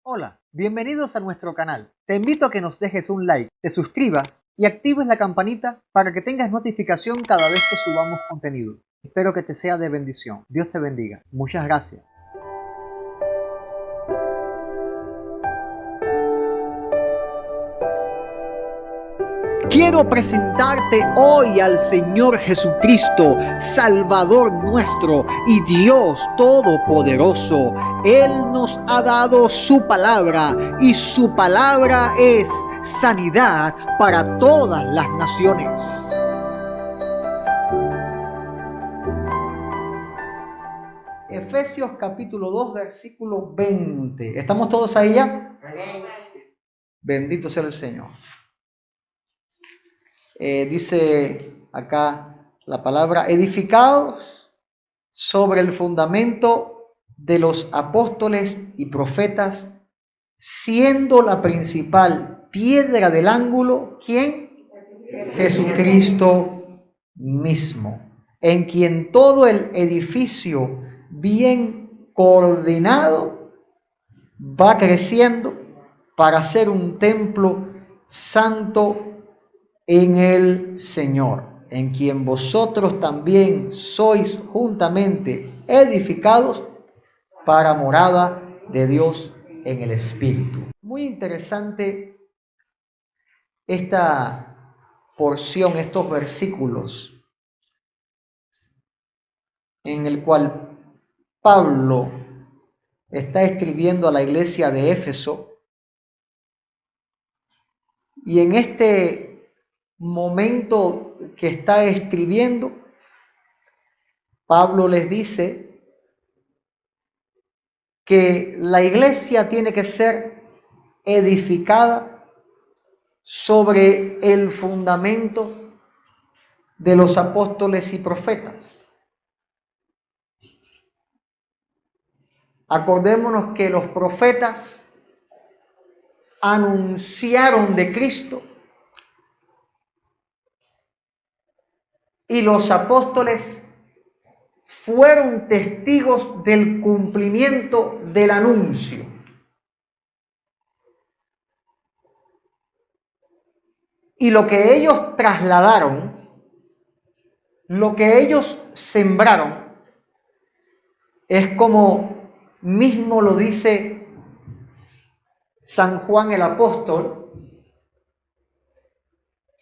Hola, bienvenidos a nuestro canal. Te invito a que nos dejes un like, te suscribas y actives la campanita para que tengas notificación cada vez que subamos contenido. Espero que te sea de bendición. Dios te bendiga. Muchas gracias. Quiero presentarte hoy al Señor Jesucristo, Salvador nuestro y Dios Todopoderoso. Él nos ha dado su palabra y su palabra es sanidad para todas las naciones. Efesios capítulo 2, versículo 20. ¿Estamos todos ahí ya? Bendito sea el Señor. Dice acá la palabra, edificados sobre el fundamento de los apóstoles y profetas, siendo la principal piedra del ángulo, ¿quién? Jesucristo mismo, en quien todo el edificio bien coordinado va creciendo para ser un templo santo en el Señor, en quien vosotros también sois juntamente edificados para morada de Dios en el Espíritu. Muy interesante esta porción, estos versículos, en el cual Pablo está escribiendo a la iglesia de Éfeso, y en este momento que está escribiendo, Pablo les dice que la iglesia tiene que ser edificada sobre el fundamento de los apóstoles y profetas. Acordémonos que los profetas anunciaron de Cristo y los apóstoles fueron testigos del cumplimiento del anuncio. Y lo que ellos trasladaron, lo que ellos sembraron, es como mismo lo dice San Juan el apóstol,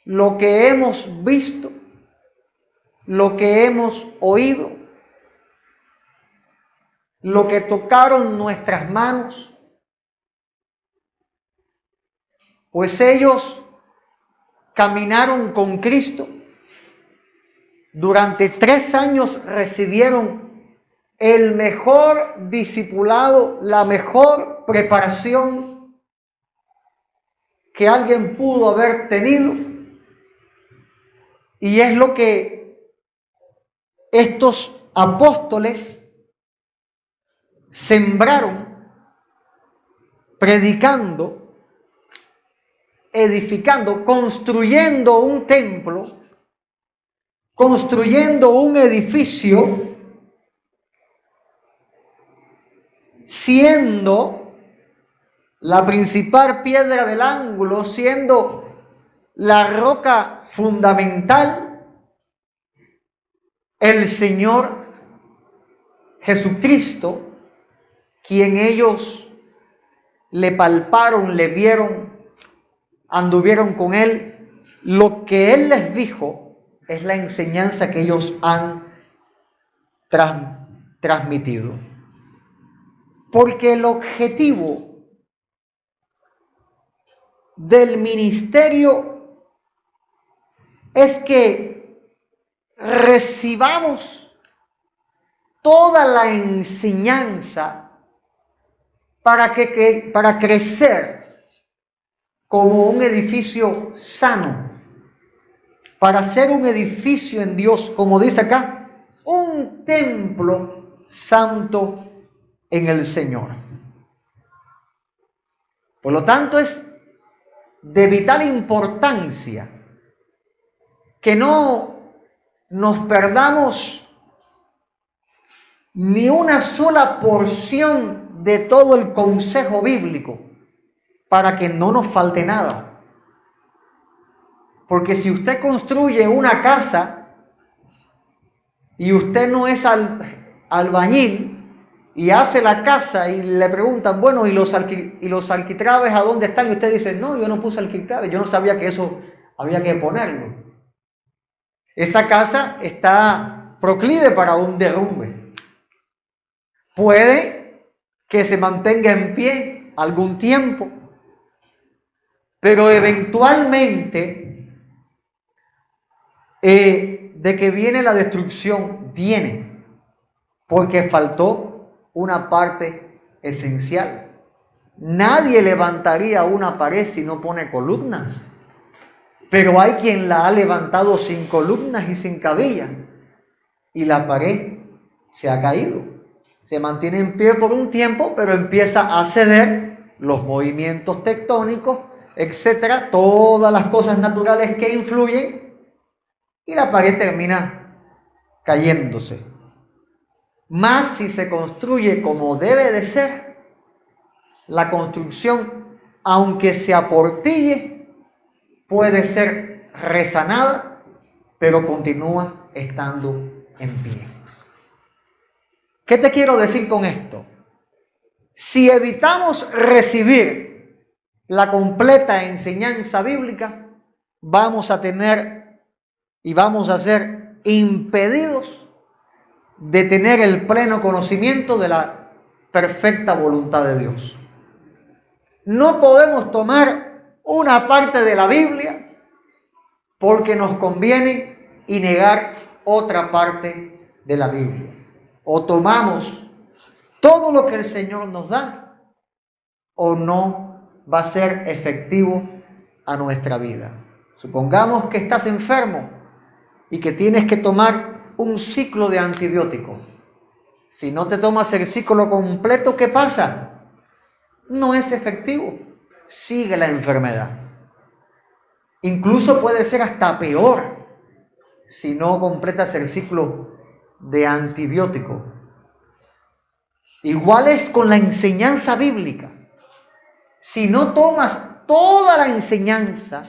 lo que hemos visto, lo que hemos oído, lo que tocaron nuestras manos, pues ellos caminaron con Cristo. Durante 3 años recibieron el mejor discipulado, la mejor preparación que alguien pudo haber tenido. Y es lo que estos apóstoles sembraron, predicando, edificando, construyendo un templo, construyendo un edificio, siendo la principal piedra del ángulo, siendo la roca fundamental, el Señor Jesucristo, quien ellos le palparon, le vieron, anduvieron con Él. Lo que Él les dijo es la enseñanza que ellos han transmitido. Porque el objetivo del ministerio es que recibamos toda la enseñanza para crecer como un edificio sano, para ser un edificio en Dios, como dice acá, un templo santo en el Señor. Por lo tanto, es de vital importancia que no nos perdamos ni una sola porción de todo el consejo bíblico para que no nos falte nada. Porque si usted construye una casa y usted no es albañil y hace la casa y le preguntan, bueno, ¿y los alquitraves a dónde están? Y usted dice, no, yo no puse alquitraves, yo no sabía que eso había que ponerlo. Esa casa está proclive para un derrumbe. Puede que se mantenga en pie algún tiempo, pero eventualmente de que viene la destrucción, viene, porque faltó una parte esencial. Nadie levantaría una pared si no pone columnas, pero hay quien la ha levantado sin columnas y sin cabilla, y la pared se ha caído. Se mantiene en pie por un tiempo, pero empieza a ceder los movimientos tectónicos, etcétera, todas las cosas naturales que influyen, y la pared termina cayéndose. Más si se construye como debe de ser, la construcción, aunque se aportille, puede ser resanada, pero continúa estando en pie. ¿Qué te quiero decir con esto? Si evitamos recibir la completa enseñanza bíblica, vamos a tener y vamos a ser impedidos de tener el pleno conocimiento de la perfecta voluntad de Dios. No podemos tomar una parte de la Biblia porque nos conviene y negar otra parte de la Biblia. O tomamos todo lo que el Señor nos da, o no va a ser efectivo a nuestra vida. Supongamos que estás enfermo y que tienes que tomar un ciclo de antibióticos. Si no te tomas el ciclo completo, ¿qué pasa? No es efectivo. Sigue la enfermedad. Incluso puede ser hasta peor si no completas el ciclo de antibiótico. Igual es con la enseñanza bíblica. Si no tomas toda la enseñanza,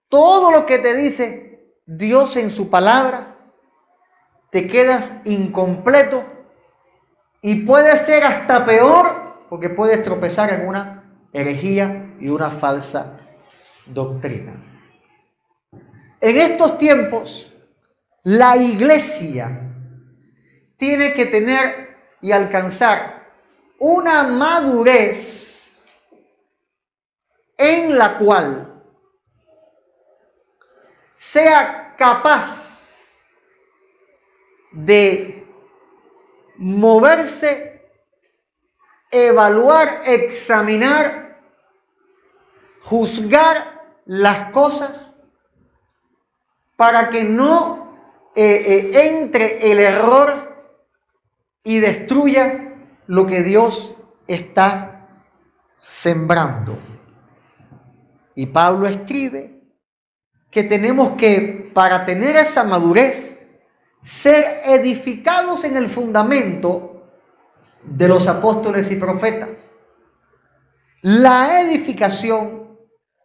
todo lo que te dice Dios en su palabra, te quedas incompleto y puede ser hasta peor porque puedes tropezar en una herejía y una falsa doctrina. En estos tiempos, la iglesia tiene que tener y alcanzar una madurez en la cual sea capaz de moverse, evaluar, examinar, juzgar las cosas para que no entre el error y destruya lo que Dios está sembrando. Y Pablo escribe que tenemos que, para tener esa madurez, ser edificados en el fundamento de los apóstoles y profetas. La edificación,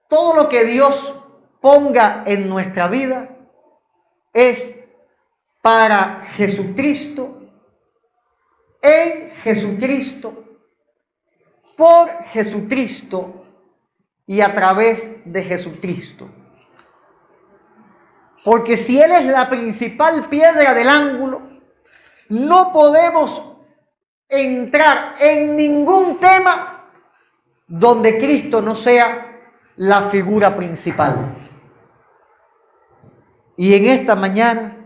todo lo que Dios ponga en nuestra vida, es para Jesucristo, en Jesucristo, por Jesucristo y a través de Jesucristo. Porque si Él es la principal piedra del ángulo, no podemos entrar en ningún tema donde Cristo no sea la figura principal. Y en esta mañana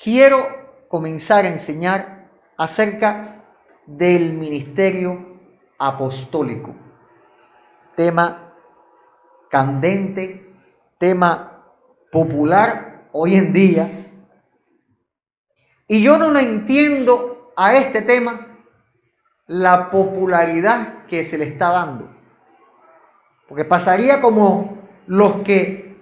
quiero comenzar a enseñar acerca del ministerio apostólico. Tema candente, tema popular hoy en día. Y yo no entiendo a este tema la popularidad que se le está dando. Porque pasaría como los que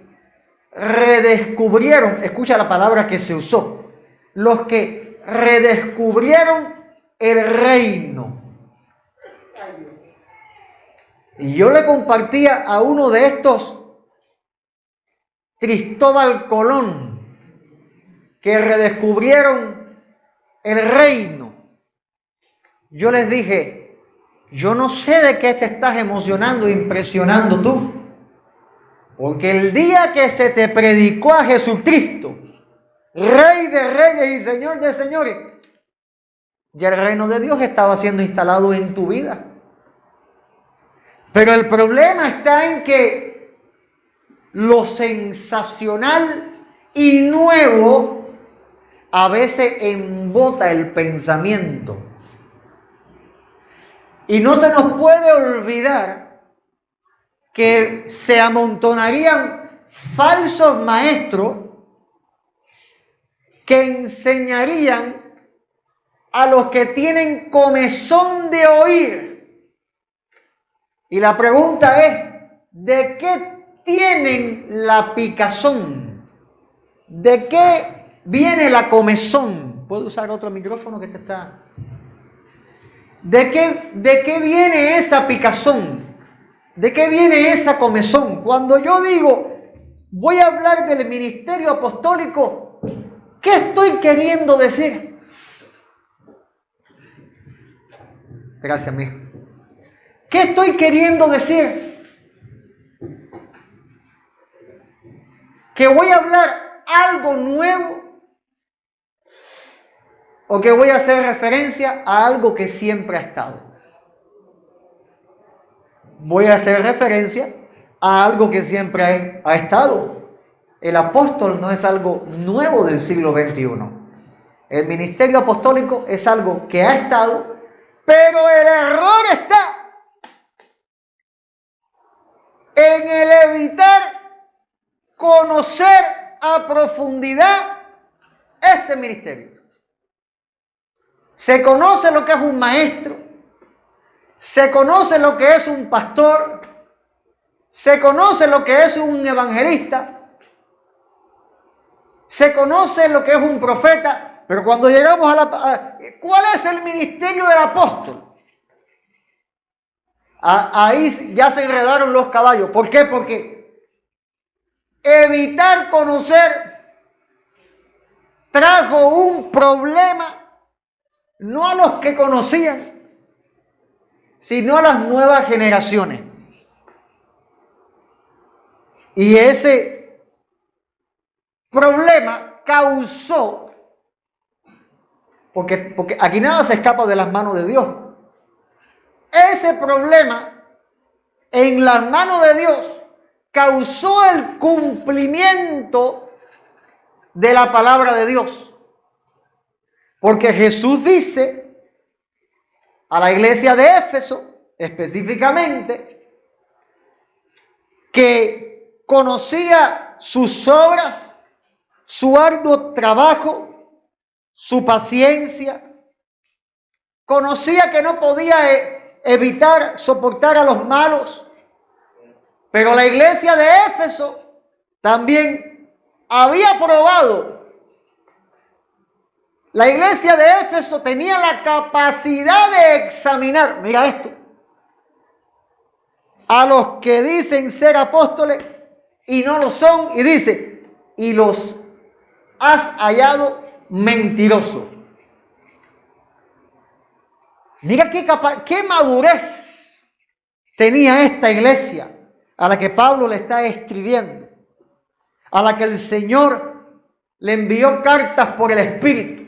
redescubrieron, escucha la palabra que se usó, los que redescubrieron el reino. Y yo le compartía a uno de estos, Cristóbal Colón, que redescubrieron el reino. Yo les dije, yo no sé de qué te estás emocionando e impresionando tú, porque el día que se te predicó a Jesucristo, Rey de reyes y Señor de señores, ya el reino de Dios estaba siendo instalado en tu vida. Pero el problema está en que lo sensacional y nuevo a veces embota el pensamiento. Y no se nos puede olvidar que se amontonarían falsos maestros que enseñarían a los que tienen comezón de oír. Y la pregunta es, ¿de qué tienen la picazón? ¿De qué viene la comezón? ¿Puedo usar otro micrófono que te está? ¿De qué viene esa picazón? ¿De qué viene esa comezón? Cuando yo digo, voy a hablar del ministerio apostólico, ¿qué estoy queriendo decir? Gracias, mijo. ¿Qué estoy queriendo decir? ¿Que voy a hablar algo nuevo? ¿O que voy a hacer referencia a algo que siempre ha estado? Voy a hacer referencia a algo que siempre ha estado. El apóstol no es algo nuevo del siglo XXI. El ministerio apostólico es algo que ha estado, pero el error está en el evitar conocer a profundidad este ministerio. Se conoce lo que es un maestro, se conoce lo que es un pastor, se conoce lo que es un evangelista, se conoce lo que es un profeta, pero cuando llegamos ¿cuál es el ministerio del apóstol? Ahí ya se enredaron los caballos. ¿Por qué? Porque evitar conocer trajo un problema no a los que conocían, sino a las nuevas generaciones. Y ese problema causó, porque aquí nada se escapa de las manos de Dios. Ese problema en las manos de Dios causó el cumplimiento de la palabra de Dios. Porque Jesús dice a la iglesia de Éfeso específicamente que conocía sus obras, su arduo trabajo, su paciencia, conocía que no podía evitar soportar a los malos, pero la iglesia de Éfeso también había probado. La iglesia de Éfeso tenía la capacidad de examinar, mira esto, a los que dicen ser apóstoles y no lo son, y dice, y los has hallado mentirosos. Mira qué madurez tenía esta iglesia a la que Pablo le está escribiendo, a la que el Señor le envió cartas por el Espíritu.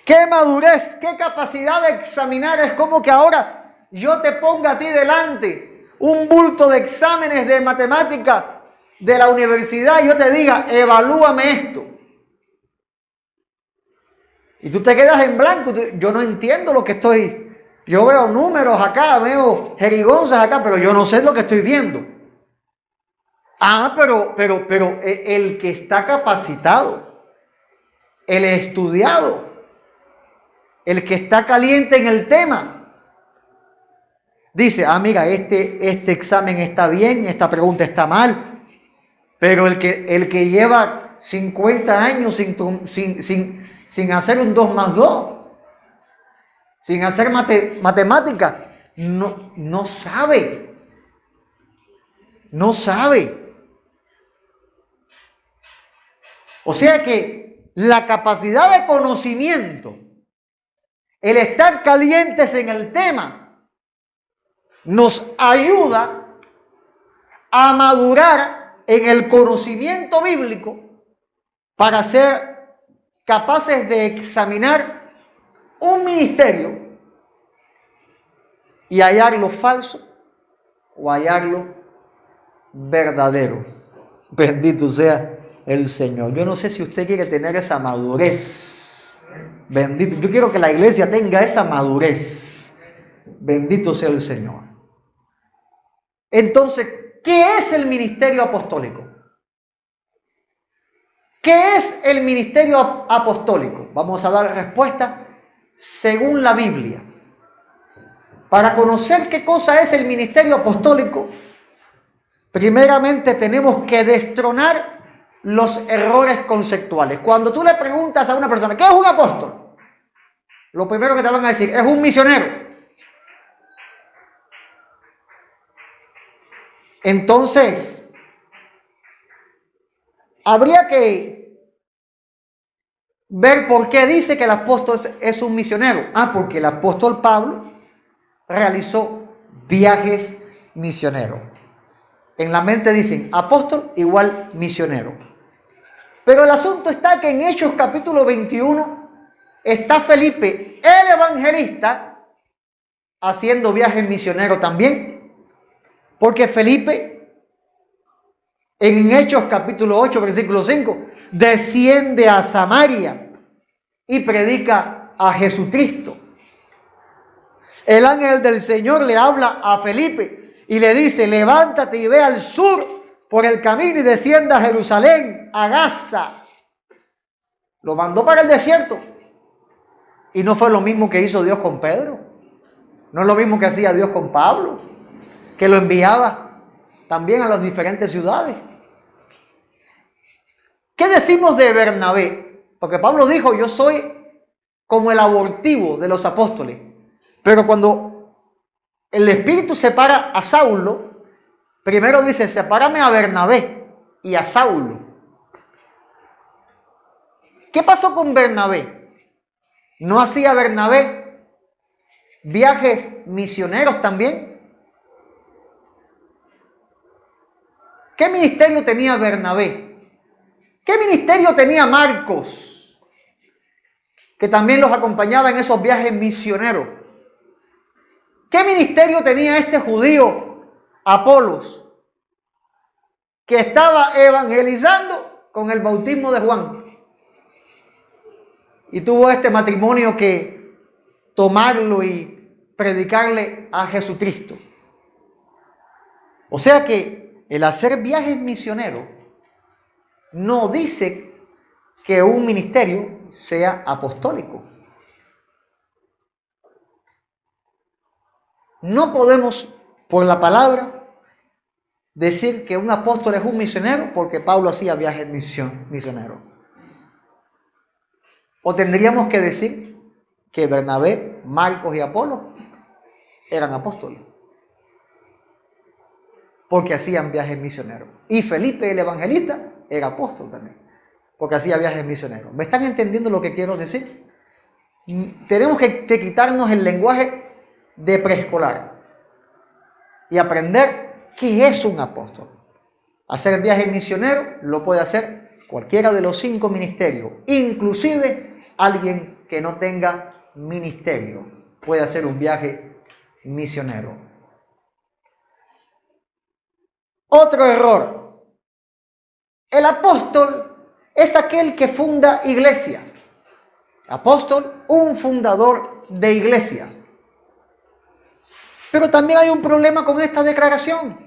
Qué madurez, qué capacidad de examinar. Es como que ahora yo te ponga a ti delante un bulto de exámenes de matemática de la universidad y yo te diga, evalúame esto. Y tú te quedas en blanco. Yo no entiendo lo que estoy. Yo veo números acá, veo jerigonzas acá, pero yo no sé lo que estoy viendo. Pero el que está capacitado, el estudiado, el que está caliente en el tema, dice, mira, este examen está bien, esta pregunta está mal, pero el que lleva 50 años sin hacer un 2 más 2, sin hacer matemática, no sabe. No sabe. O sea que la capacidad de conocimiento, el estar calientes en el tema, nos ayuda a madurar en el conocimiento bíblico para ser capaces de examinar un ministerio y hallarlo falso o hallarlo verdadero. Bendito sea el Señor. Yo no sé si usted quiere tener esa madurez. Bendito. Yo quiero que la iglesia tenga esa madurez. Bendito sea el Señor. Entonces, ¿qué es el ministerio apostólico? ¿Qué es el ministerio apostólico? Vamos a dar respuesta según la Biblia. Para conocer qué cosa es el ministerio apostólico, primeramente tenemos que destronar los errores conceptuales. Cuando tú le preguntas a una persona, ¿qué es un apóstol? Lo primero que te van a decir, es un misionero. Entonces, habría que ver por qué dice que el apóstol es un misionero. Porque el apóstol Pablo realizó viajes misioneros. En la mente dicen apóstol igual misionero. Pero el asunto está que en Hechos capítulo 21 está Felipe, el evangelista, haciendo viajes misioneros también. Porque Felipe, en Hechos capítulo 8, versículo 5, desciende a Samaria y predica a Jesucristo. El ángel del Señor le habla a Felipe y le dice, levántate y ve al sur por el camino y descienda a Jerusalén, a Gaza. Lo mandó para el desierto. Y no fue lo mismo que hizo Dios con Pedro. No es lo mismo que hacía Dios con Pablo, que lo enviaba también a las diferentes ciudades. ¿Qué decimos de Bernabé? Porque Pablo dijo, yo soy como el abortivo de los apóstoles. Pero cuando el Espíritu separa a Saulo, primero dice, sepárame a Bernabé y a Saulo. ¿Qué pasó con Bernabé? ¿No hacía Bernabé viajes misioneros también? ¿Qué ministerio tenía Bernabé? ¿Qué ministerio tenía Marcos? Que también los acompañaba en esos viajes misioneros. ¿Qué ministerio tenía este judío Apolos? Que estaba evangelizando con el bautismo de Juan. Y tuvo este matrimonio que tomarlo y predicarle a Jesucristo. O sea que el hacer viajes misioneros no dice que un ministerio sea apostólico. No podemos, por la palabra, decir que un apóstol es un misionero porque Pablo hacía viajes misioneros. O tendríamos que decir que Bernabé, Marcos y Apolo eran apóstoles porque hacían viajes misioneros. Y Felipe el evangelista era apóstol también porque hacía viajes misioneros. ¿Me están entendiendo lo que quiero decir? Tenemos que quitarnos el lenguaje de preescolar y aprender qué es un apóstol. Hacer viajes misioneros lo puede hacer cualquiera de los 5 ministerios, inclusive alguien que no tenga ministerio puede hacer un viaje misionero. Otro error. El apóstol es aquel que funda iglesias. Apóstol, un fundador de iglesias. Pero también hay un problema con esta declaración.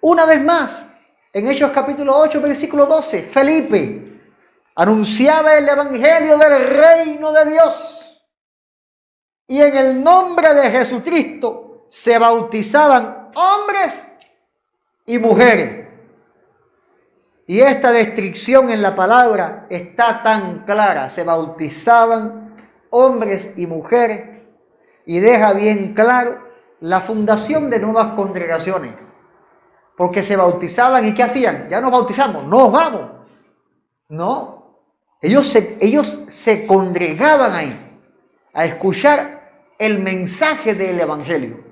Una vez más, en Hechos capítulo 8, versículo 12, Felipe anunciaba el evangelio del reino de Dios. Y en el nombre de Jesucristo se bautizaban hombres y mujeres. Y esta descripción en la palabra está tan clara. Se bautizaban hombres y mujeres. y deja bien claro la fundación de nuevas congregaciones. Porque se bautizaban y ¿qué hacían? Ya nos bautizamos, nos vamos. No, ellos se congregaban ahí a escuchar el mensaje del Evangelio.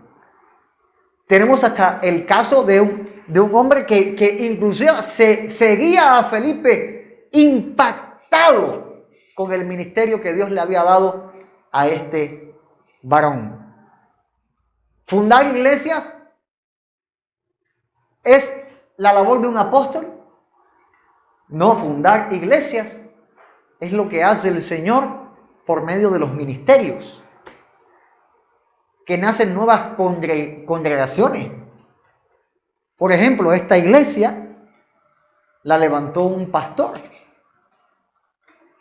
Tenemos hasta el caso de un hombre que inclusive seguía a Felipe impactado con el ministerio que Dios le había dado a este varón. Fundar iglesias es la labor de un apóstol. No, fundar iglesias es lo que hace el Señor por medio de los ministerios, que nacen nuevas congregaciones. Por ejemplo, esta iglesia la levantó un pastor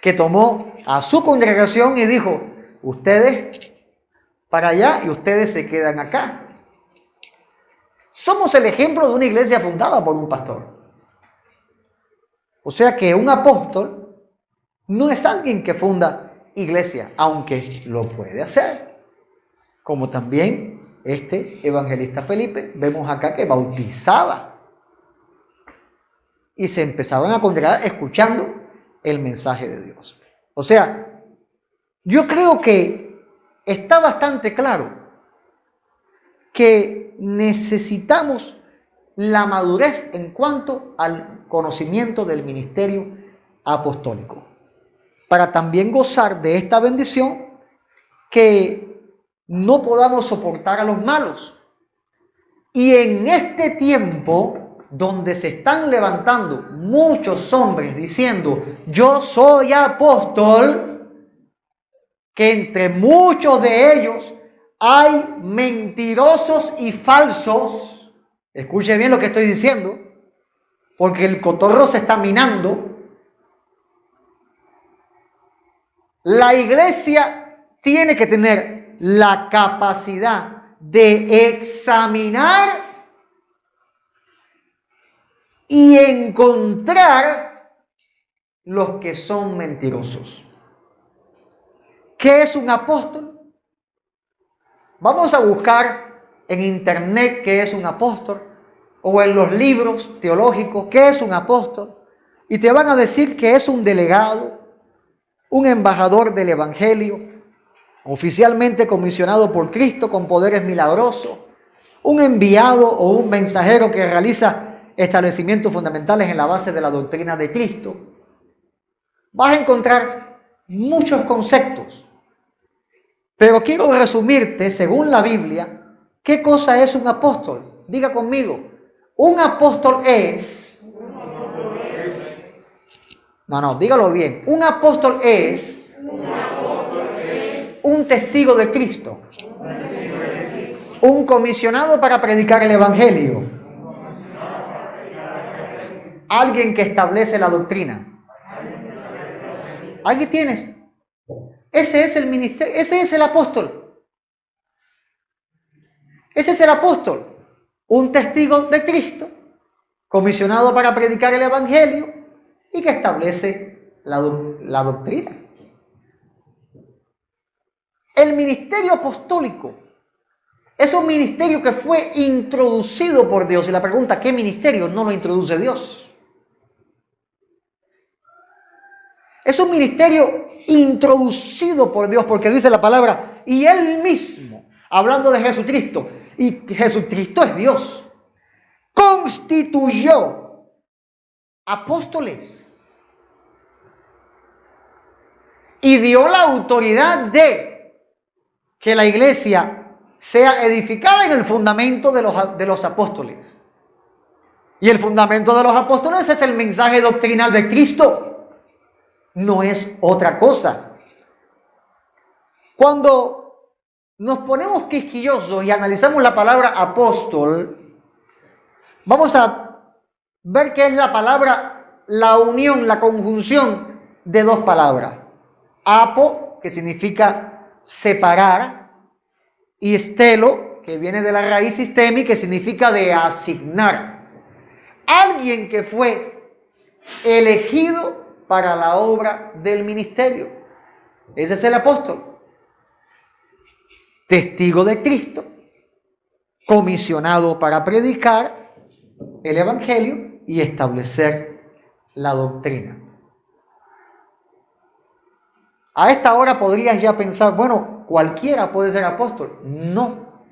que tomó a su congregación y dijo, ustedes para allá y ustedes se quedan acá. Somos el ejemplo de una iglesia fundada por un pastor. O sea que un apóstol no es alguien que funda iglesia, aunque lo puede hacer. Como también este evangelista Felipe, vemos acá que bautizaba. Y se empezaron a congregar escuchando el mensaje de Dios. O sea, yo creo que está bastante claro que necesitamos la madurez en cuanto al conocimiento del ministerio apostólico, para también gozar de esta bendición, que no podamos soportar a los malos. Y en este tiempo donde se están levantando muchos hombres diciendo, yo soy apóstol, que entre muchos de ellos hay mentirosos y falsos. Escuche bien lo que estoy diciendo, porque el cotorro se está minando. La iglesia tiene que tener la capacidad de examinar y encontrar los que son mentirosos. ¿Qué es un apóstol? Vamos a buscar en internet qué es un apóstol, o en los libros teológicos qué es un apóstol, y te van a decir que es un delegado, un embajador del Evangelio, oficialmente comisionado por Cristo con poderes milagrosos, un enviado o un mensajero que realiza establecimientos fundamentales en la base de la doctrina de Cristo. Vas a encontrar muchos conceptos, pero quiero resumirte, según la Biblia, ¿qué cosa es un apóstol? Diga conmigo, un apóstol es... No, dígalo bien. Un apóstol es un testigo de Cristo, un comisionado para predicar el Evangelio, alguien que establece la doctrina. Aquí tienes. Ese es el ministerio, ese es el apóstol. Ese es el apóstol. Un testigo de Cristo, comisionado para predicar el Evangelio y que establece la doctrina. El ministerio apostólico es un ministerio que fue introducido por Dios. Y la pregunta, ¿qué ministerio no lo introduce Dios? Es un ministerio introducido por Dios, porque dice la palabra, y Él mismo, hablando de Jesucristo, y Jesucristo es Dios, constituyó apóstoles y dio la autoridad de que la iglesia sea edificada en el fundamento de los apóstoles. Y el fundamento de los apóstoles es el mensaje doctrinal de Cristo, no es otra cosa. Cuando nos ponemos quisquillosos y analizamos la palabra apóstol, vamos a ver que es la palabra, la unión, la conjunción de dos palabras. Apo, que significa separar, y estelo, que viene de la raíz sistemi, que significa de asignar. Alguien que fue elegido para la obra del ministerio. Ese es el apóstol. testigo de Cristo, comisionado para predicar el Evangelio y establecer la doctrina. A esta hora podrías ya pensar, bueno, cualquiera puede ser apóstol. No.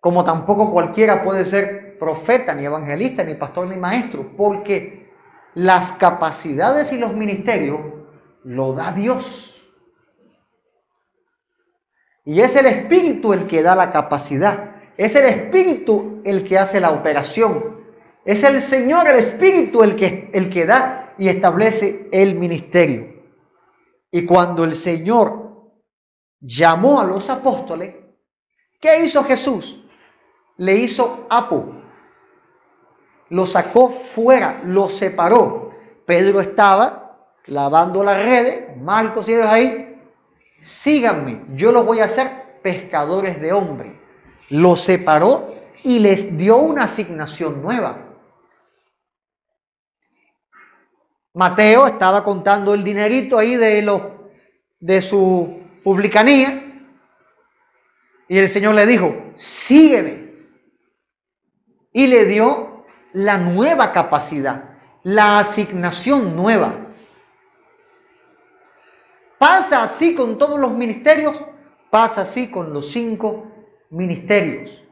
Como tampoco cualquiera puede ser profeta, ni evangelista, ni pastor, ni maestro, porque las capacidades y los ministerios lo da Dios. Y es el Espíritu el que da la capacidad. Es el Espíritu el que hace la operación. Es el Señor, el Espíritu, el que da y establece el ministerio. Y cuando el Señor llamó a los apóstoles, ¿qué hizo Jesús? Le hizo apo. Lo sacó fuera, lo separó. Pedro estaba lavando las redes, Marcos y ellos ahí. Síganme, yo los voy a hacer pescadores de hombres. Los separó y les dio una asignación nueva. Mateo estaba contando el dinerito ahí de su publicanía y el Señor le dijo, sígueme. Y le dio la nueva capacidad, la asignación nueva. Pasa así con todos los ministerios, pasa así con los 5 ministerios.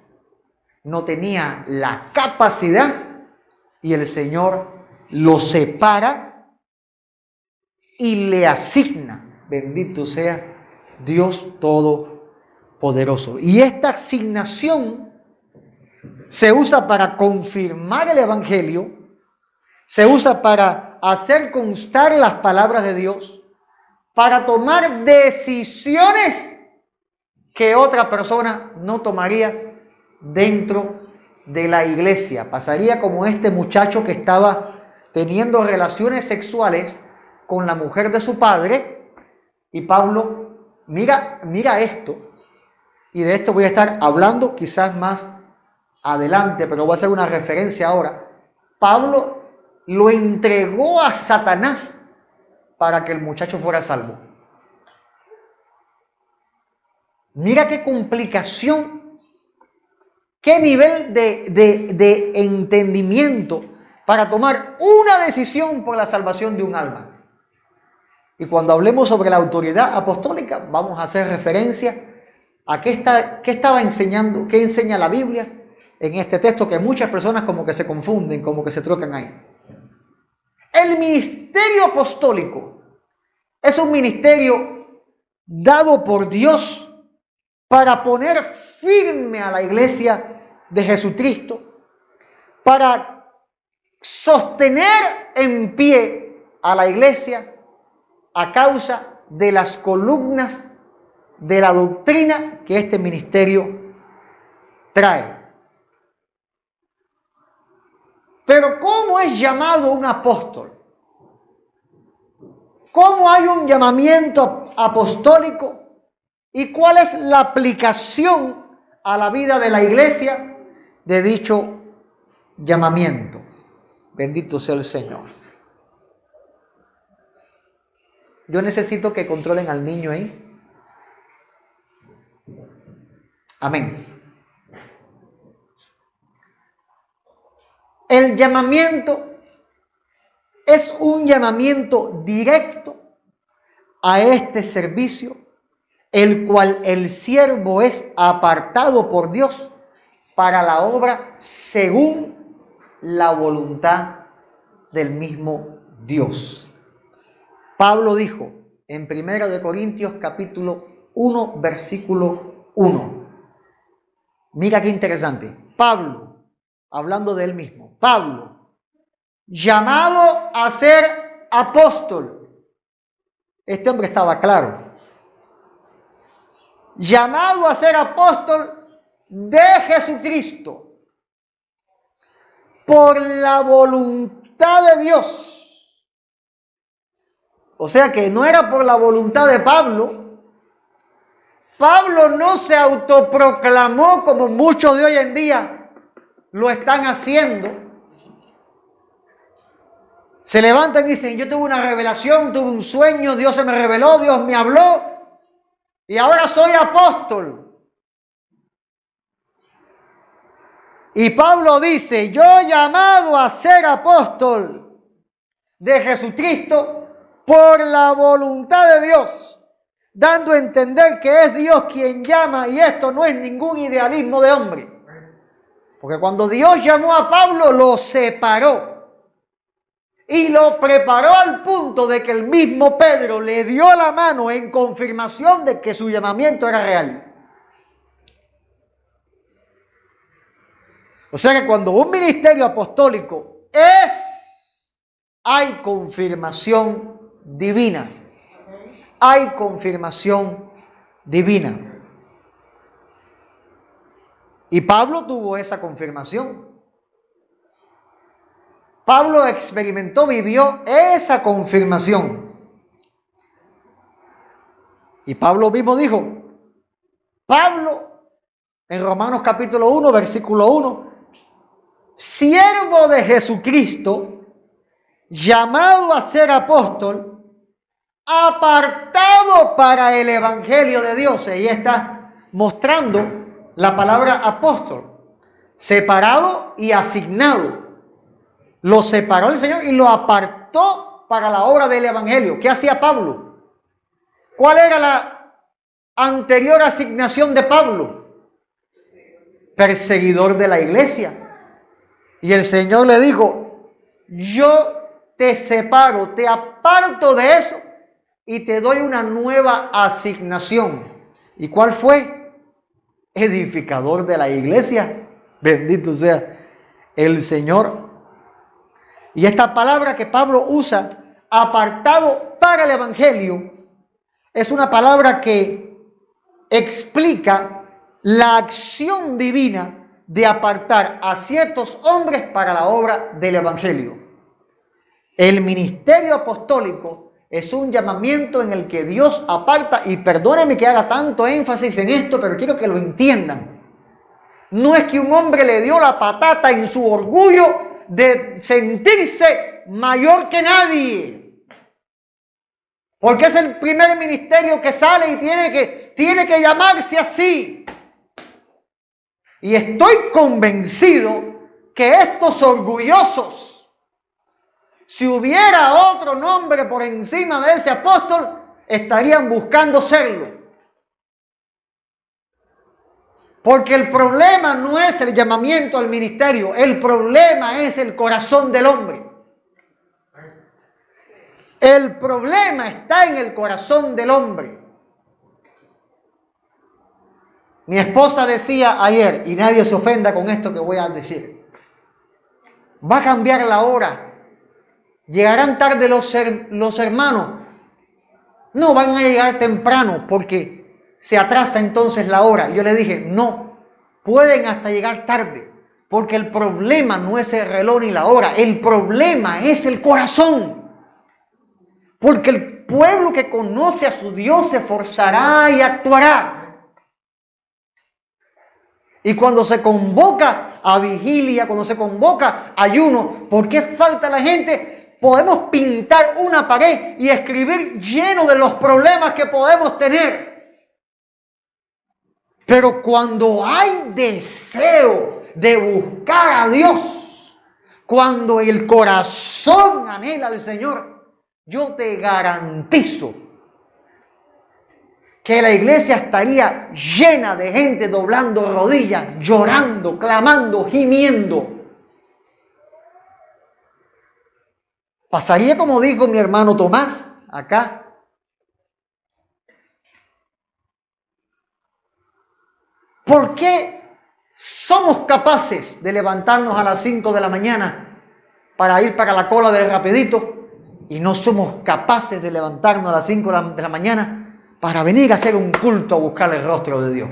No tenía la capacidad y el Señor lo separa y le asigna, bendito sea Dios Todopoderoso. Y esta asignación se usa para confirmar el Evangelio, se usa para hacer constar las palabras de Dios, para tomar decisiones que otra persona no tomaría dentro de la iglesia. Pasaría como este muchacho que estaba teniendo relaciones sexuales con la mujer de su padre, y Pablo, mira esto, y de esto voy a estar hablando quizás más adelante, pero voy a hacer una referencia ahora. Pablo lo entregó a Satanás para que el muchacho fuera salvo. Mira qué complicación, qué nivel de entendimiento para tomar una decisión por la salvación de un alma. Y cuando hablemos sobre la autoridad apostólica, vamos a hacer referencia a qué estaba enseñando, qué enseña la Biblia en este texto, que muchas personas como que se confunden, como que se trocan ahí. El ministerio apostólico es un ministerio dado por Dios para poner firme a la iglesia de Jesucristo, para sostener en pie a la iglesia a causa de las columnas de la doctrina que este ministerio trae. Pero ¿cómo es llamado un apóstol? ¿Cómo hay un llamamiento apostólico? ¿Y cuál es la aplicación a la vida de la iglesia de dicho llamamiento? Bendito sea el Señor. Yo necesito que controlen al niño ahí. Amén. El llamamiento es un llamamiento directo a este servicio, el cual el siervo es apartado por Dios para la obra según la voluntad del mismo Dios. Pablo dijo en 1 Corintios capítulo 1, versículo 1. Mira qué interesante. Pablo, hablando de él mismo, Pablo, llamado a ser apóstol. Este hombre estaba claro. Llamado a ser apóstol de Jesucristo por la voluntad de Dios. O sea que no era por la voluntad de Pablo. Pablo no se autoproclamó como muchos de hoy en día lo están haciendo. Se levantan y dicen, yo tuve una revelación, tuve un sueño, Dios se me reveló, Dios me habló. y ahora soy apóstol. Y Pablo dice, yo llamado a ser apóstol de Jesucristo por la voluntad de Dios, dando a entender que es Dios quien llama y esto no es ningún idealismo de hombre. Porque cuando Dios llamó a Pablo, lo separó y lo preparó al punto de que el mismo Pedro le dio la mano en confirmación de que su llamamiento era real. O sea que cuando un ministerio apostólico hay confirmación divina. Hay confirmación divina. Y Pablo tuvo esa confirmación. Pablo experimentó, vivió esa confirmación. Y Pablo mismo dijo, Pablo, en Romanos capítulo 1, versículo 1, siervo de Jesucristo, llamado a ser apóstol, apartado para el evangelio de Dios. Y está mostrando la palabra apóstol, separado y asignado. Lo separó el Señor y lo apartó para la obra del evangelio. ¿Qué hacía Pablo? ¿Cuál era la anterior asignación de Pablo? Perseguidor de la iglesia. Y el Señor le dijo, yo te separo, te aparto de eso y te doy una nueva asignación. ¿Y cuál fue? Edificador de la iglesia. Bendito sea el Señor. Y esta palabra que Pablo usa, apartado para el evangelio, es una palabra que explica la acción divina de apartar a ciertos hombres para la obra del evangelio. El ministerio apostólico es un llamamiento en el que Dios aparta, y perdónenme que haga tanto énfasis en esto, pero quiero que lo entiendan. No es que un hombre le dio la patata en su orgullo de sentirse mayor que nadie, porque es el primer ministerio que sale y tiene que llamarse así. Y estoy convencido que estos orgullosos, si hubiera otro nombre por encima de ese apóstol, estarían buscando serlo. Porque el problema no es el llamamiento al ministerio, el problema es el corazón del hombre. El problema está en el corazón del hombre. Mi esposa decía ayer, y nadie se ofenda con esto que voy a decir, va a cambiar la hora, llegarán tarde los hermanos, no van a llegar temprano porque se atrasa entonces la hora. Yo le dije, no, pueden hasta llegar tarde, porque el problema no es el reloj ni la hora, el problema es el corazón. Porque el pueblo que conoce a su Dios se esforzará y actuará. Y cuando se convoca a vigilia, cuando se convoca a ayuno, ¿por qué falta la gente? Podemos pintar una pared y escribir lleno de los problemas que podemos tener. Pero cuando hay deseo de buscar a Dios, cuando el corazón anhela al Señor, yo te garantizo que la iglesia estaría llena de gente doblando rodillas, llorando, clamando, gimiendo. Pasaría como dijo mi hermano Tomás acá. ¿Por qué somos capaces de levantarnos a las 5 de la mañana para ir para la cola del rapidito y no somos capaces de levantarnos a las 5 de la mañana para venir a hacer un culto a buscar el rostro de Dios?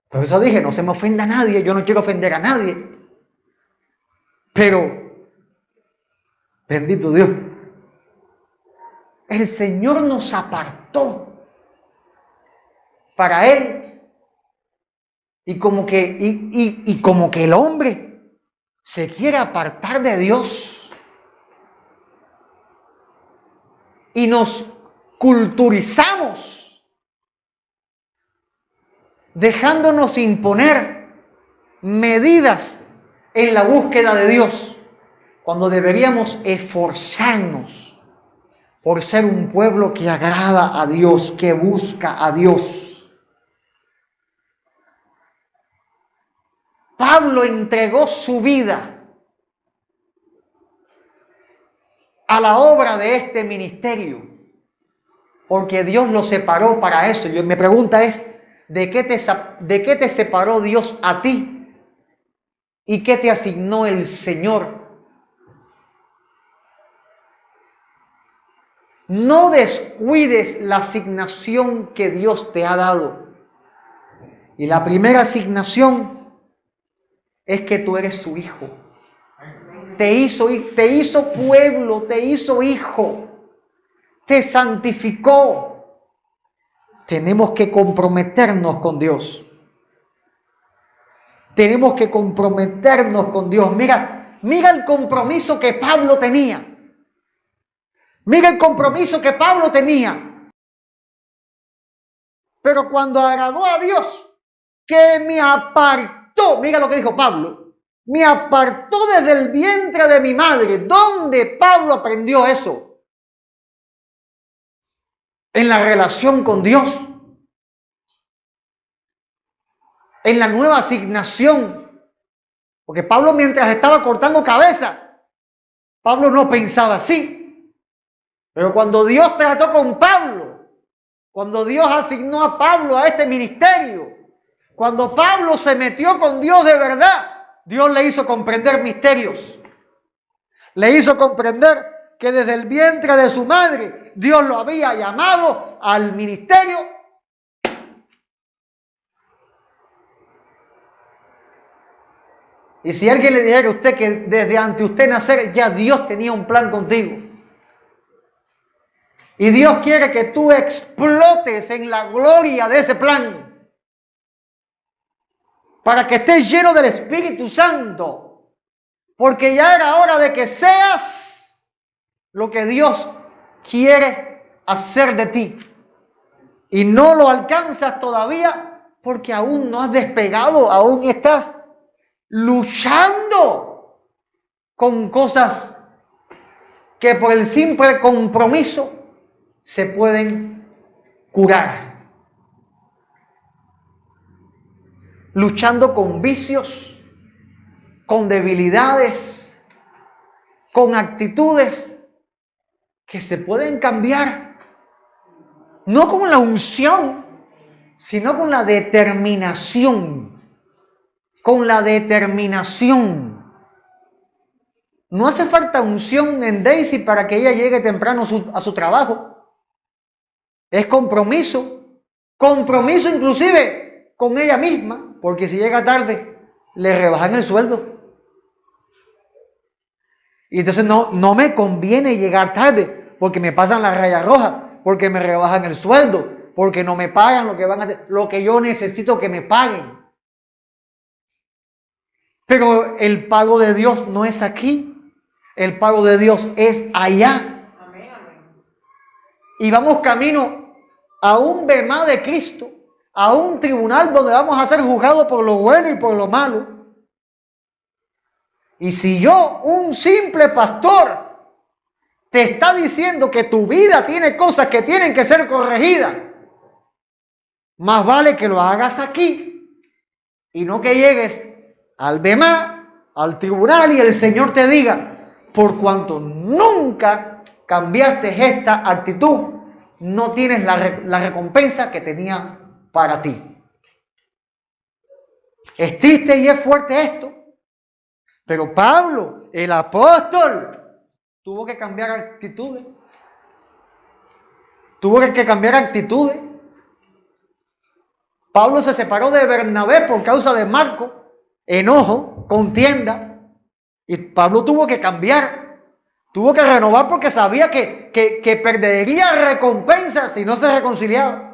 Por eso dije, no se me ofenda a nadie, yo no quiero ofender a nadie. Pero, bendito Dios, el Señor nos apartó para Él. Y como que el hombre se quiere apartar de Dios. y nos culturizamos, dejándonos imponer medidas en la búsqueda de Dios, cuando deberíamos esforzarnos por ser un pueblo que agrada a Dios, que busca a Dios. Pablo entregó su vida a la obra de este ministerio, porque Dios lo separó para eso. Mi pregunta es, ¿de qué te separó Dios a ti? ¿Y qué te asignó el Señor? No descuides la asignación que Dios te ha dado. Y la primera asignación es que tú eres su hijo. Te hizo pueblo, te hizo hijo, te santificó. Tenemos que comprometernos con Dios. Tenemos que comprometernos con Dios. Mira el compromiso que Pablo tenía. Mira el compromiso que Pablo tenía. Pero cuando agradó a Dios, que me apartó, mira lo que dijo Pablo, me apartó desde el vientre de mi madre. ¿Dónde Pablo aprendió eso? En la relación con Dios. En la nueva asignación. Porque Pablo, mientras estaba cortando cabeza, Pablo no pensaba así. Pero cuando Dios trató con Pablo, cuando Dios asignó a Pablo a este ministerio, cuando Pablo se metió con Dios de verdad, Dios le hizo comprender misterios. Le hizo comprender que desde el vientre de su madre, Dios lo había llamado al ministerio. Y si alguien le dijera a usted que desde antes de usted nacer, ya Dios tenía un plan contigo. Y Dios quiere que tú explotes en la gloria de ese plan. Para que estés lleno del Espíritu Santo. Porque ya era hora de que seas lo que Dios quiere hacer de ti. Y no lo alcanzas todavía porque aún no has despegado, aún estás luchando con cosas que por el simple compromiso se pueden curar. Luchando con vicios, con debilidades, con actitudes que se pueden cambiar, no con la unción, sino con la determinación. Con la determinación. No hace falta unción en Daisy para que ella llegue temprano a su trabajo. Es compromiso. Compromiso inclusive con ella misma, porque si llega tarde, le rebajan el sueldo. Y entonces no me conviene llegar tarde, porque me pasan la raya roja, porque me rebajan el sueldo, porque no me pagan lo que van a hacer, lo que yo necesito que me paguen. Pero el pago de Dios no es aquí. El pago de Dios es allá. Y vamos camino a un bemá de Cristo, a un tribunal donde vamos a ser juzgados por lo bueno y por lo malo. Y si yo, un simple pastor, te está diciendo que tu vida tiene cosas que tienen que ser corregidas, más vale que lo hagas aquí y no que llegues al bemá, al tribunal y el Señor te diga, por cuanto nunca cambiaste esta actitud, no tienes la recompensa que tenía para ti. Es triste y es fuerte esto, pero Pablo, el apóstol, tuvo que cambiar actitudes. Tuvo que cambiar actitudes. Pablo se separó de Bernabé por causa de Marco, enojo, contienda. Y Pablo tuvo que cambiar, tuvo que renovar porque sabía que perdería recompensa si no se reconciliaba.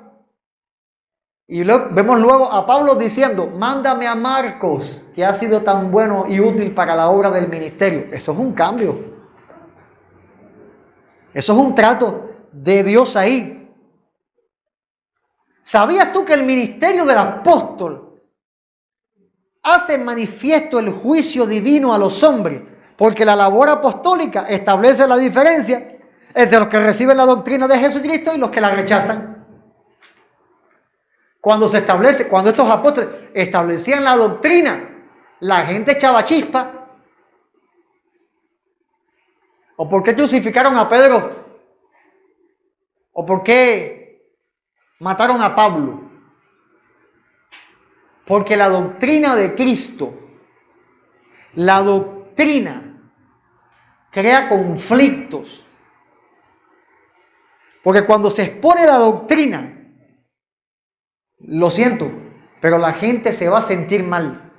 Y vemos luego a Pablo diciendo, mándame a Marcos, que ha sido tan bueno y útil para la obra del ministerio. Eso es un cambio. Eso es un trato de Dios ahí. ¿Sabías tú que el ministerio del apóstol hace manifiesto el juicio divino a los hombres? Porque la labor apostólica establece la diferencia entre los que reciben la doctrina de Jesucristo y los que la rechazan. Cuando estos apóstoles establecían la doctrina, la gente echaba chispa. ¿O por qué crucificaron a Pedro? ¿O por qué mataron a Pablo? Porque la doctrina de Cristo, la doctrina crea conflictos. Porque cuando se expone la doctrina, lo siento, pero la gente se va a sentir mal.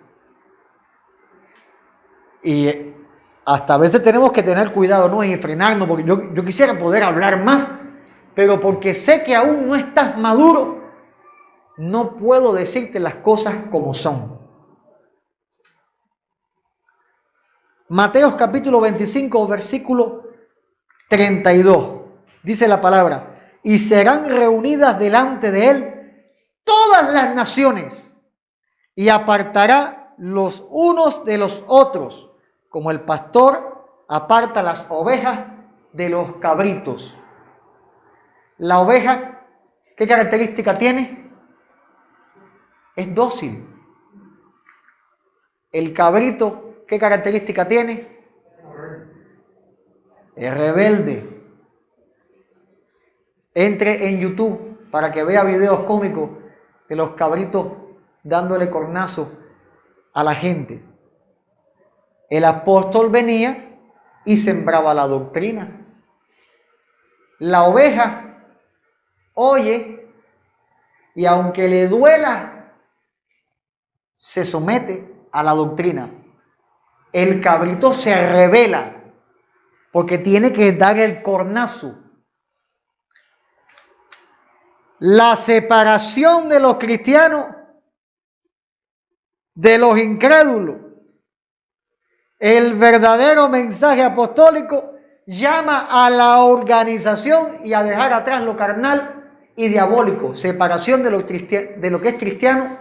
Y hasta a veces tenemos que tener cuidado, ¿no? Y frenarnos, porque yo quisiera poder hablar más, pero porque sé que aún no estás maduro, no puedo decirte las cosas como son. Mateo capítulo 25, versículo 32, dice la palabra: y serán reunidas delante de él todas las naciones, y apartará los unos de los otros, como el pastor aparta las ovejas de los cabritos. La oveja, ¿qué característica tiene? Es dócil. El cabrito, ¿qué característica tiene? Es rebelde. Entre en YouTube para que vea videos cómicos de los cabritos dándole cornazo a la gente. El apóstol venía y sembraba la doctrina. La oveja oye y aunque le duela, se somete a la doctrina. El cabrito se rebela porque tiene que dar el cornazo. La separación de los cristianos de los incrédulos. El verdadero mensaje apostólico llama a la organización y a dejar atrás lo carnal y diabólico. Separación de lo que es cristiano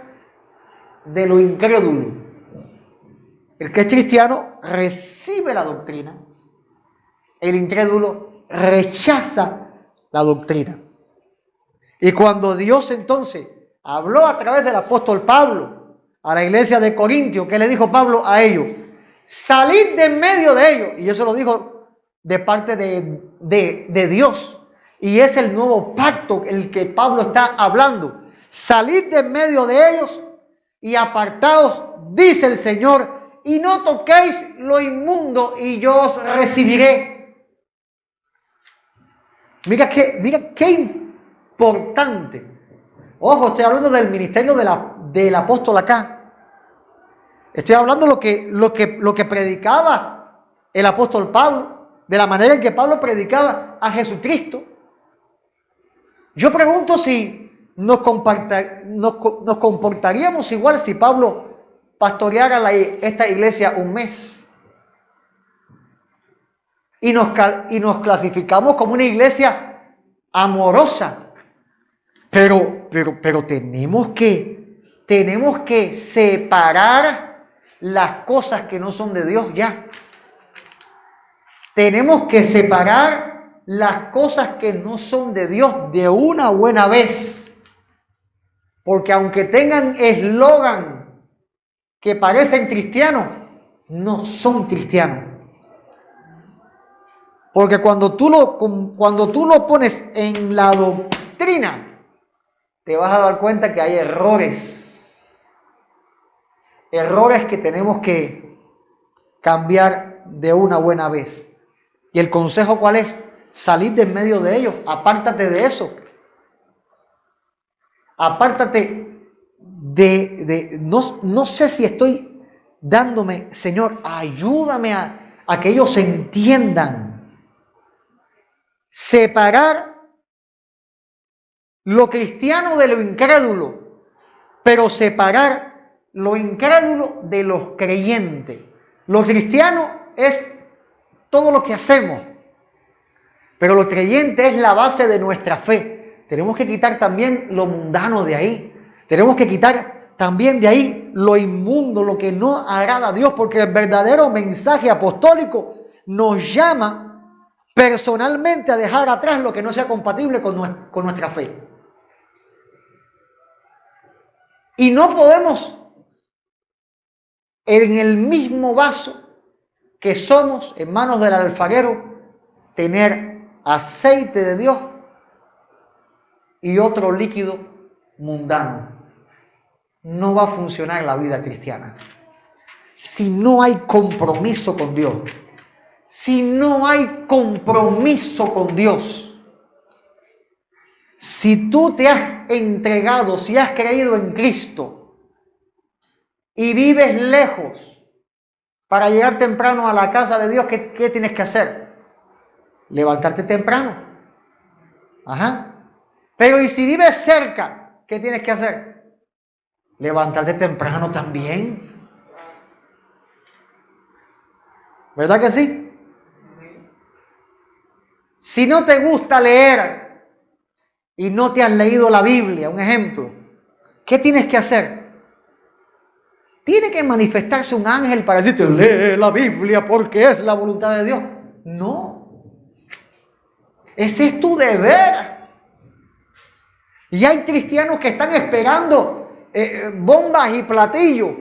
de lo incrédulo. El que es cristiano recibe la doctrina. El incrédulo rechaza la doctrina. Y cuando Dios entonces habló a través del apóstol Pablo a la iglesia de Corintios, ¿qué le dijo Pablo a ellos? Salid de en medio de ellos. Y eso lo dijo de parte de Dios. Y es el nuevo pacto el que Pablo está hablando. Salid de en medio de ellos y apartaos, dice el Señor, y no toquéis lo inmundo y yo os recibiré. Mira qué importante. Ojo, estoy hablando del ministerio del apóstol acá. Estoy hablando lo que predicaba el apóstol Pablo, de la manera en que Pablo predicaba a Jesucristo. Yo pregunto si nos comportaríamos igual si Pablo pastoreara esta iglesia un mes. Y nos clasificamos como una iglesia amorosa. Pero tenemos que separar las cosas que no son de Dios ya. Tenemos que separar las cosas que no son de Dios de una buena vez. Porque aunque tengan eslogan que parecen cristianos, no son cristianos. Porque cuando tú lo pones en la doctrina, te vas a dar cuenta que hay errores. Errores que tenemos que cambiar de una buena vez. ¿Y el consejo cuál es? Salir de en medio de ellos. Apártate de eso. Apártate no sé si estoy dándome, Señor, ayúdame a que ellos entiendan. Separar lo cristiano de lo incrédulo, pero separar lo incrédulo de los creyentes. Lo cristiano es todo lo que hacemos. Pero lo creyente es la base de nuestra fe. Tenemos que quitar también lo mundano de ahí. Tenemos que quitar también de ahí lo inmundo, lo que no agrada a Dios, porque el verdadero mensaje apostólico nos llama personalmente a dejar atrás lo que no sea compatible con nuestra fe. Y no podemos en el mismo vaso que somos en manos del alfarero tener aceite de Dios y otro líquido mundano. No va a funcionar la vida cristiana. Si no hay compromiso con Dios, si no hay compromiso con Dios, si tú te has entregado, si has creído en Cristo y vives lejos para llegar temprano a la casa de Dios, ¿qué tienes que hacer? Levantarte temprano. Ajá. Pero ¿y si vives cerca, qué tienes que hacer? Levantarte temprano también. ¿Verdad que sí? Si no te gusta leer y no te has leído la Biblia, un ejemplo, ¿qué tienes que hacer? ¿Tiene que manifestarse un ángel para decirte, lee la Biblia porque es la voluntad de Dios? No. Ese es tu deber. Y hay cristianos que están esperando bombas y platillos.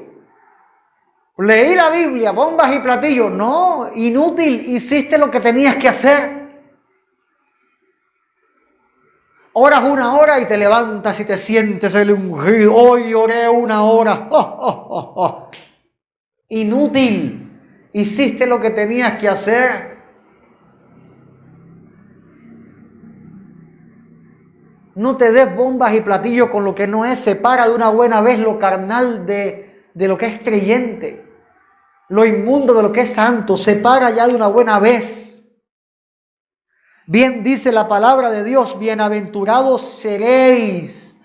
Leí la Biblia, bombas y platillos. No, inútil, hiciste lo que tenías que hacer. Oras una hora y te levantas y te sientes el ungido. Hoy oré una hora. Inútil, hiciste lo que tenías que hacer. No te des bombas y platillos con lo que no es. Separa de una buena vez lo carnal de lo que es creyente. Lo inmundo de lo que es santo. Separa ya de una buena vez. Bien dice la palabra de Dios, bienaventurados seréis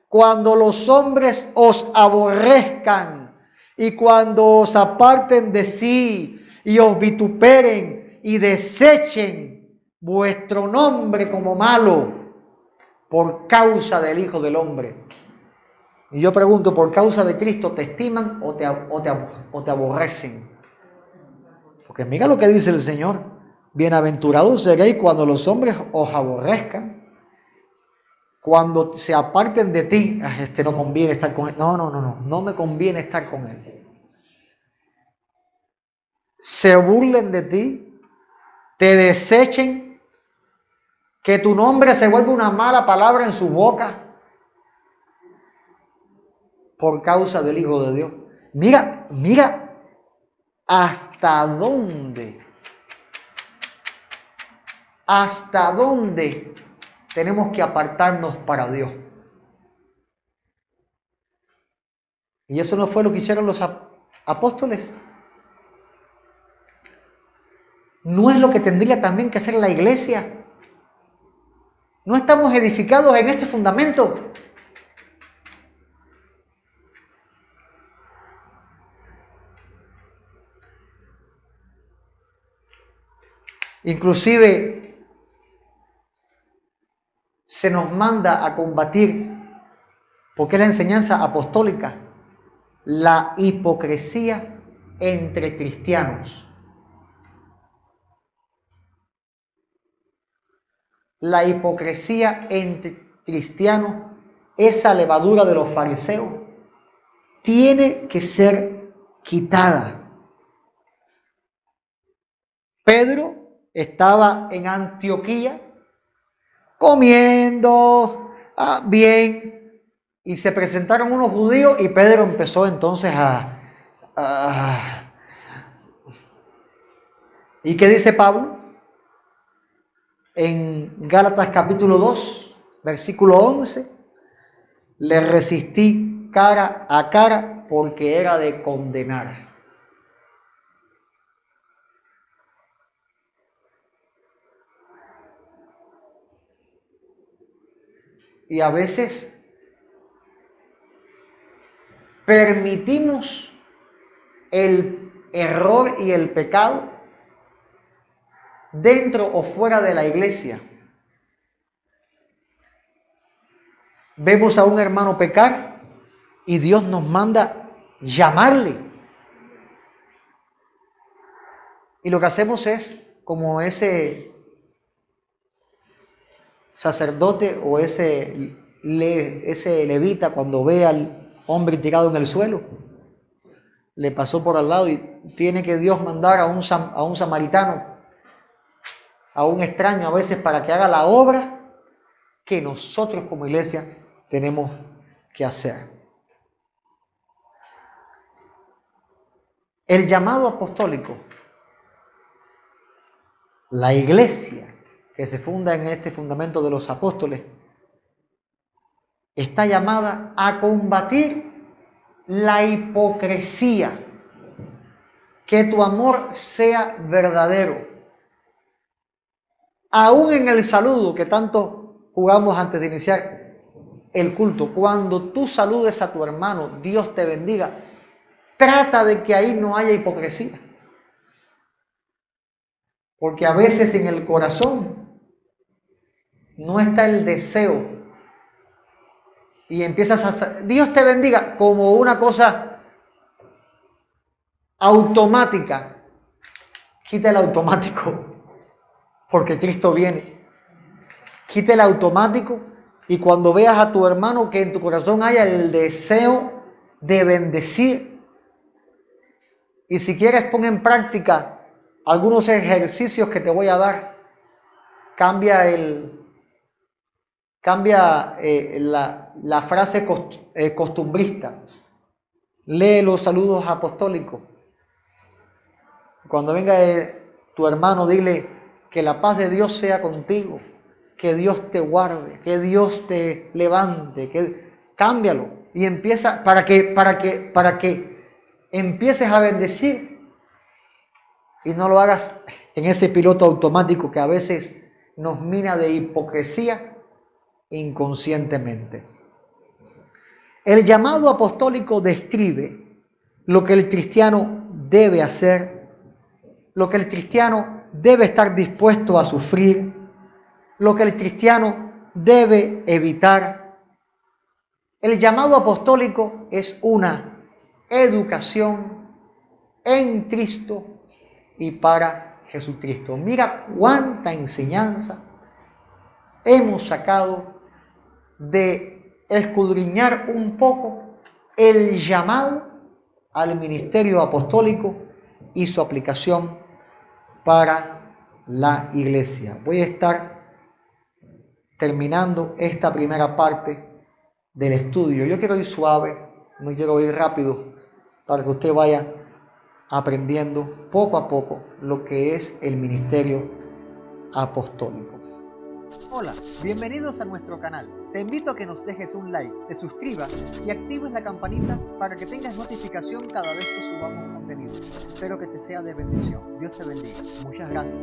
cuando los hombres os aborrezcan y cuando os aparten de sí y os vituperen y desechen vuestro nombre como malo por causa del Hijo del Hombre. Y yo pregunto, ¿por causa de Cristo te estiman o te aborrecen? Porque mira lo que dice el Señor. Bienaventurados seréis cuando los hombres os aborrezcan, cuando se aparten de ti. No conviene estar con él. No me conviene estar con él. Se burlen de ti, te desechen, que tu nombre se vuelva una mala palabra en su boca por causa del Hijo de Dios. Mira hasta dónde tenemos que apartarnos para Dios. Y eso no fue lo que hicieron los apóstoles. ¿No es lo que tendría también que hacer la iglesia? ¿No estamos edificados en este fundamento? Inclusive se nos manda a combatir, porque es la enseñanza apostólica, la hipocresía entre cristianos. La hipocresía entre cristianos, esa levadura de los fariseos, tiene que ser quitada. Pedro estaba en Antioquía comiendo bien y se presentaron unos judíos y Pedro empezó entonces ¿Y qué dice Pablo? En Gálatas capítulo 2, versículo 11, le resistí cara a cara porque era de condenar. Y a veces permitimos el error y el pecado dentro o fuera de la iglesia, vemos a un hermano pecar y Dios nos manda llamarle. Y lo que hacemos es, como ese sacerdote o ese levita cuando ve al hombre tirado en el suelo, le pasó por al lado y tiene que Dios mandar a un samaritano, a un extraño a veces para que haga la obra que nosotros como iglesia tenemos que hacer. El llamado apostólico, la iglesia que se funda en este fundamento de los apóstoles, está llamada a combatir la hipocresía, que tu amor sea verdadero. Aún en el saludo que tanto jugamos antes de iniciar el culto, cuando tú saludes a tu hermano, Dios te bendiga, trata de que ahí no haya hipocresía. Porque a veces en el corazón no está el deseo y empiezas a hacer, Dios te bendiga, como una cosa automática. Quita el automático, porque Cristo viene. Quita el automático y cuando veas a tu hermano, que en tu corazón haya el deseo de bendecir. Y si quieres, pon en práctica algunos ejercicios que te voy a dar. Cambia la frase costumbrista. Lee los saludos apostólicos. Cuando venga tu hermano, dile que la paz de Dios sea contigo, que Dios te guarde, que Dios te levante, cámbialo y empieza para que empieces a bendecir y no lo hagas en ese piloto automático que a veces nos mina de hipocresía inconscientemente. El llamado apostólico describe lo que el cristiano debe hacer, lo que el cristiano debe estar dispuesto a sufrir, lo que el cristiano debe evitar. El llamado apostólico es una educación en Cristo y para Jesucristo. Mira cuánta enseñanza hemos sacado de escudriñar un poco el llamado al ministerio apostólico y su aplicación para la iglesia. Voy a estar terminando esta primera parte del estudio. Yo quiero ir suave, no quiero ir rápido, para que usted vaya aprendiendo poco a poco lo que es el ministerio apostólico. Hola, bienvenidos a nuestro canal. Te invito a que nos dejes un like, te suscribas y actives la campanita para que tengas notificación cada vez que subamos contenido. Espero que te sea de bendición. Dios te bendiga. Muchas gracias.